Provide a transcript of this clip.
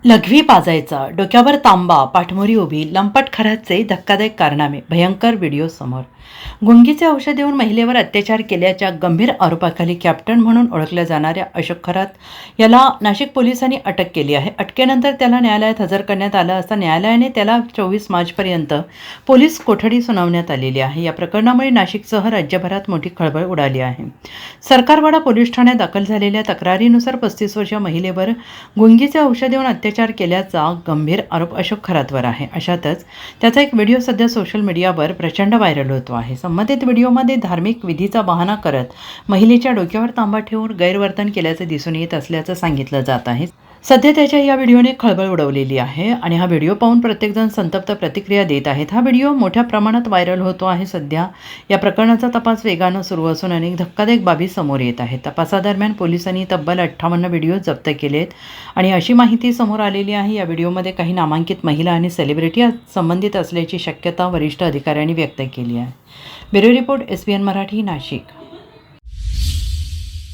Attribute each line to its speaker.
Speaker 1: लघवी पाजायचा, डोक्यावर तांबा, पाठमोरी उभी, लंपट खराचे धक्कादायक कारनामे, भयंकर व्हिडिओ समोर. गुंगीचे औषध देऊन महिलेवर अत्याचार केल्याच्या गंभीर आरोपाखाली कॅप्टन म्हणून ओळखल्या जाणाऱ्या अशोक खरात याला नाशिक पोलिसांनी अटक केली आहे. अटकेनंतर त्याला न्यायालयात हजर करण्यात आलं असता न्यायालयाने त्याला 24 मार्चपर्यंत पोलीस कोठडी सुनावण्यात आलेली आहे. या प्रकरणामुळे नाशिकसह राज्यभरात मोठी खळबळ उडाली आहे. सरकारवाडा पोलीस ठाण्यात दाखल झालेल्या तक्रारीनुसार 35 वर्षीय महिलेवर गुंगीचे औषध देऊन अत्याचार केल्याचा गंभीर आरोप अशोक खरातवर आहे. अशातच त्याचा एक व्हिडिओ सध्या सोशल मीडियावर प्रचंड व्हायरल होतो आहे. संबंधित व्हिडिओमध्ये धार्मिक विधीचा बहाणा करत महिलेच्या डोक्यावर तांबा ठेवून गैरवर्तन केल्याचे दिसून येत असल्याचं सांगितलं जात आहे. सध्या त्याच्या या व्हिडिओने खळबळ उडवलेली आहे आणि हा व्हिडिओ पाहून प्रत्येकजण संतप्त प्रतिक्रिया देत आहेत. हा व्हिडिओ मोठ्या प्रमाणात व्हायरल होतो आहे. सध्या या प्रकरणाचा तपास वेगानं सुरू असून अनेक धक्कादायक बाबी समोर येत आहेत. तपासादरम्यान पोलिसांनी तब्बल 58 व्हिडिओ जप्त केलेत आणि अशी माहिती समोर आलेली आहे. या व्हिडिओमध्ये काही नामांकित महिला आणि सेलिब्रिटी संबंधित असल्याची शक्यता वरिष्ठ अधिकाऱ्यांनी व्यक्त केली आहे. Bureau report, SBN Marathi, Nashik.